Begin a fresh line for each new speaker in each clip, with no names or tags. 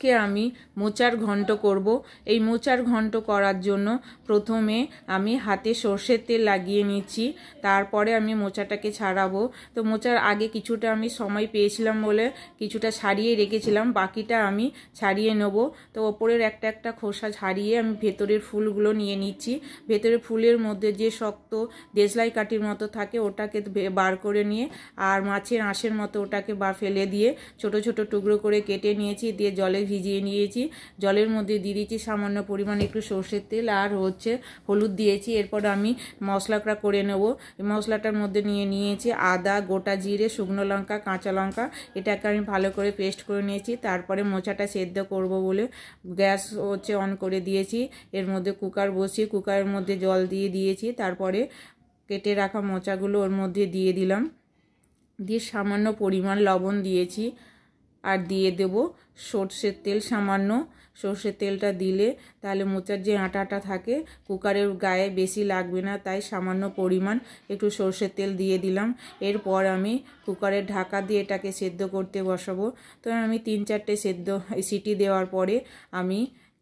আজকে আমি মোচার ঘন্ট করব। এই মোচার ঘন্ট করার জন্য প্রথমে আমি হাতে সর্ষের তেল লাগিয়ে নিচ্ছি, তারপরে আমি মোচাটাকে ছাড়াবো। তো মোচার আগে কিছুটা আমি সময় পেয়েছিলাম বলে কিছুটা ছাড়িয়ে রেখেছিলাম, বাকিটা আমি ছাড়িয়ে নেব। তো ওপরের একটা একটা খোসা ছাড়িয়ে আমি ভেতরের ফুলগুলো নিয়ে নিচ্ছি। ভেতরের ফুলের মধ্যে যে শক্ত দেশলাই কাঠির মতো থাকে ওটাকে বার করে নিয়ে আর মাছের আঁশের মতো ওটাকে ফেলে দিয়ে ছোট ছোট টুকরো করে কেটে নিয়েছি, দিয়ে জলে ভিজিয়ে নিয়েছি। জলের মধ্যে দিয়ে দিয়েছি সামান্য পরিমাণ একটু সর্ষের তেল আর হলুদ দিয়েছি। এরপর আমি মশলাটা করে নেব। মশলাটার মধ্যে নিয়েছি আদা, গোটা জিরে, শুকনো লঙ্কা, কাঁচা লঙ্কা, এটাকে আমি ভালো করে পেস্ট করে নিয়েছি। তারপরে মোচাটা সেদ্ধ করব বলে গ্যাস অন করে দিয়েছি। এর মধ্যে কুকার বসিয়ে কুকারের মধ্যে জল দিয়ে দিয়েছি। তারপরে কেটে রাখা মোচাগুলো ওর মধ্যে দিয়ে দিলাম, দিয়ে সামান্য পরিমাণ লবণ দিয়েছি আর দিয়ে দেব সর্ষের তেল সামান্য। সর্ষের তেলটা দিলে তাহলে মোচার যে আটাটা থাকে কুকারের গায়ে বেশি লাগবে না, তাই সামান্য পরিমাণ একটু সর্ষের তেল দিয়ে দিলাম। এরপর আমি কুকারের ঢাকা দিয়ে এটাকে সেদ্ধ করতে বসাবো। তো আমি 3-4টে সিটি দেওয়ার পরে আমি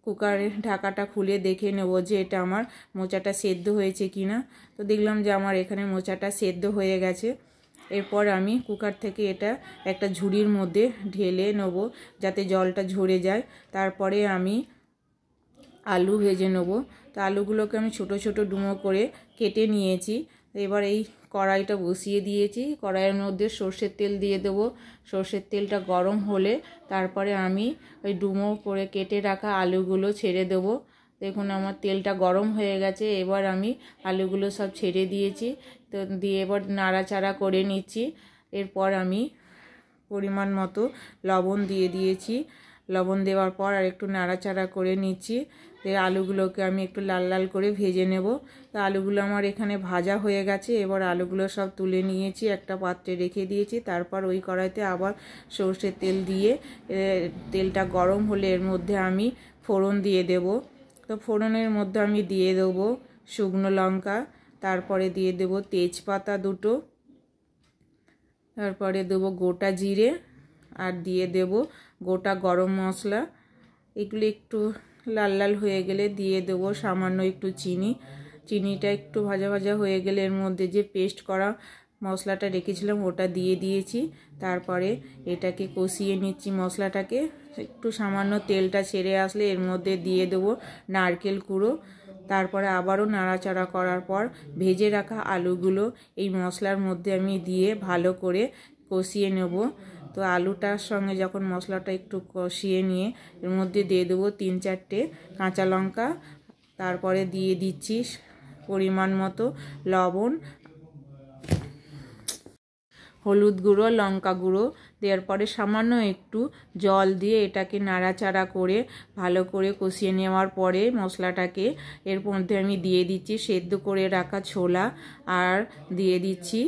কুকারের ঢাকাটা খুলে দেখে নেব যে এটা আমার মোচাটা সেদ্ধ হয়েছে কিনা। তো দেখলাম যে আমার এখানে মোচাটা সেদ্ধ হয়ে গেছে। এরপর আমি কুকার থেকে এটা একটা ঝুড়ির মধ্যে ঢেলে নেব যাতে জলটা ঝরে যায়। তারপরে আমি আলু ভেজে নেব। তো আলুগুলোকে আমি ছোট ছোট ডুমো করে কেটে নিয়েছি। এবার এই কড়াইটা বসিয়ে দিয়েছি। কড়াইয়ের মধ্যে সর্ষের তেল দিয়ে দেবো। সর্ষের তেলটা গরম হলে তারপরে আমি ওই ডুমো করে কেটে রাখা আলুগুলো ছেড়ে দেবো। দেখুন আমার তেলটা গরম হয়ে গেছে। এবার আমি আলুগুলো সব ছেড়ে দিয়েছি। তো দিয়ে এবার নাড়াচাড়া করে নিচ্ছি। এরপর আমি পরিমাণ মতো লবণ দিয়ে দিয়েছি। লবণ দেওয়ার পর আর একটু নাড়াচাড়া করে নিচ্ছি। আলুগুলোকে আমি একটু লাল লাল করে ভেজে নেব। তো আলুগুলো আমার এখানে ভাজা হয়ে গেছে। এবার আলুগুলো সব তুলে নিয়েছি, একটা পাত্রে রেখে দিয়েছি। তারপর ওই কড়াইতে আবার সর্ষের তেল দিয়ে তেলটা গরম হলে এর মধ্যে আমি ফোড়ন দিয়ে দেব। তো ফোড়নের মধ্যে আমি দিয়ে দেবো শুকনো লঙ্কা, তারপরে দিয়ে দেবো তেজপাতা দুটো, তারপরে দেবো গোটা জিরে আর দিয়ে দেব গোটা গরম মশলা। এগুলো একটু লাল লাল হয়ে গেলে দিয়ে দেবো সামান্য একটু চিনি। চিনিটা একটু ভাজা ভাজা হয়ে গেলে এর মধ্যে যে পেস্ট করা মশলাটা রেখেছিলাম ওটা দিয়ে দিয়েছি। তারপরে এটাকে কষিয়ে নিচ্ছি মশলাটাকে। একটু সামান্য তেলটা ছেড়ে আসলে এর মধ্যে দিয়ে দেবো নারকেল কুড়ো। তারপরে আবারও নাড়াচাড়া করার পর ভেজে রাখা আলুগুলো এই মশলার মধ্যে আমি দিয়ে ভালো করে কষিয়ে নেব। তো আলুটার সঙ্গে যখন মশলাটা একটু কষিয়ে নিয়ে এর মধ্যে দিয়ে দেবো 3-4টে কাঁচা লঙ্কা। তারপরে দিয়ে দিচ্ছি পরিমাণ মতো লবণ, হলুদ গুঁড়ো, লঙ্কা গুঁড়ো। দেওয়ার পরে সামান্য একটু জল দিয়ে এটাকে নাড়াচাড়া করে ভালো করে কষিয়ে নেওয়ার পরে মশলাটাকে এর মধ্যে আমি দিয়ে দিচ্ছি সেদ্ধ করে রাখা ছোলা আর দিয়ে দিচ্ছি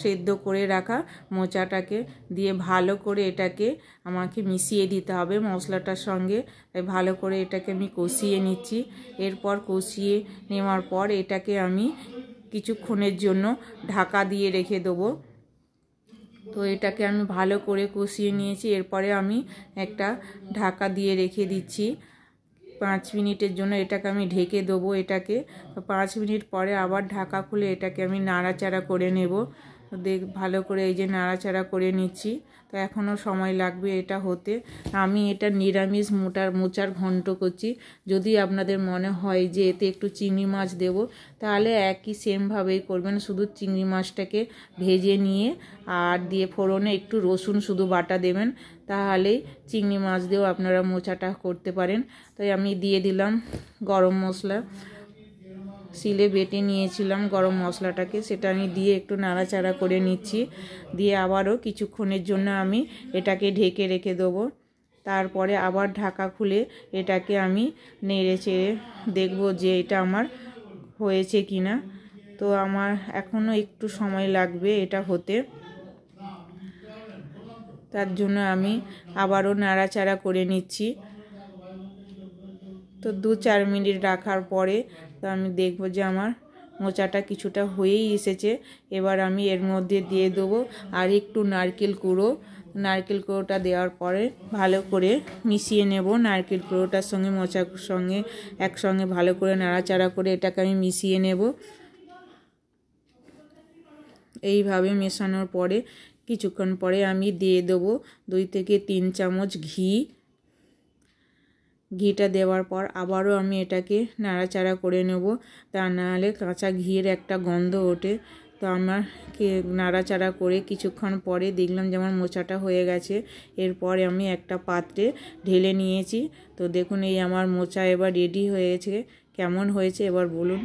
সেদ্ধ করে রাখা মোচাটাকে দিয়ে ভালো করে এটাকে আমাকে মিশিয়ে দিতে হবে মশলাটার সঙ্গে। ভালো করে এটাকে আমি কষিয়ে নিচ্ছি। এরপর কষিয়ে নেওয়ার পর এটাকে আমি কিছুক্ষণের জন্য ঢাকা দিয়ে রেখে দেবো। তো এটাকে আমি ভালো করে কষিয়ে নিয়েছি। এরপরে আমি একটা ঢাকা দিয়ে রেখে দিচ্ছি 5 মিনিটের জন্য। এটাকে আমি ঢেকে দেবো এটাকে। 5 মিনিট পরে আবার ঢাকা খুলে এটাকে আমি নাড়াচাড়া করে নেব। ভালো করে এই যে নাড়াচাড়া করে নিচ্ছি। তো এখনও সময় লাগবে এটা হতে। আমি এটা নিরামিষ মোচার ঘন্ট করছি। যদি আপনাদের মনে হয় যে এতে একটু চিংড়ি মাছ দেব তাহলে একই সেমভাবেই করবেন। শুধু চিংড়ি মাছটাকে ভেজে নিয়ে আর দিয়ে ফোড়নে একটু রসুন শুধু বাটা দেবেন, তাহলেই চিংড়ি মাছ দিয়েও আপনারা মোচাটা করতে পারেন। তাই আমি দিয়ে দিলাম গরম মশলা। শিলে বেটে নিয়েছিলাম গরম মশলাটাকে, সেটা আমি দিয়ে একটু নাড়াচাড়া করে নিচ্ছি। দিয়ে আবারও কিছুক্ষণের জন্য আমি এটাকে ঢেকে রেখে দেবো। তারপরে আবার ঢাকা খুলে এটাকে আমি নেড়ে চেড়ে দেখব যে এটা আমার হয়েছে কিনা। তো আমার এখনও একটু সময় লাগবে এটা হতে। তার জন্য আমি আবারও নাড়াচাড়া করে নিচ্ছি। তো 2-4 মিনিট রাখার পরে তো আমি দেখব যে আমার মোচাটা কিছুটা হয়েই এসেছে। এবার আমি এর মধ্যে দিয়ে দেবো আর একটু নারকেল কুড়ো। নারকেল কোড়োটা দেওয়ার পরে ভালো করে মিশিয়ে নেব। নারকেল কোড়োটার সঙ্গে মোচার সঙ্গে একসঙ্গে ভালো করে নাড়াচাড়া করে এটাকে আমি মিশিয়ে নেব। এইভাবে মেশানোর পরে কিছুক্ষণ পরে আমি দিয়ে দেবো 2 থেকে 3 চামচ ঘি। ঘিটা দেওয়ার পর আবারও আমি এটাকে নাড়াচাড়া করে নেব, তা নাহলে কাঁচা ঘিয়ের একটা গন্ধ ওঠে। তো আমাকে নাড়াচাড়া করে কিছুক্ষণ পরে দেখলাম যে আমার মোচাটা হয়ে গেছে। এরপরে আমি একটা পাত্রে ঢেলে নিয়েছি। তো দেখুন এই আমার মোচা এবার রেডি হয়েছে। কেমন হয়েছে এবার বলুন।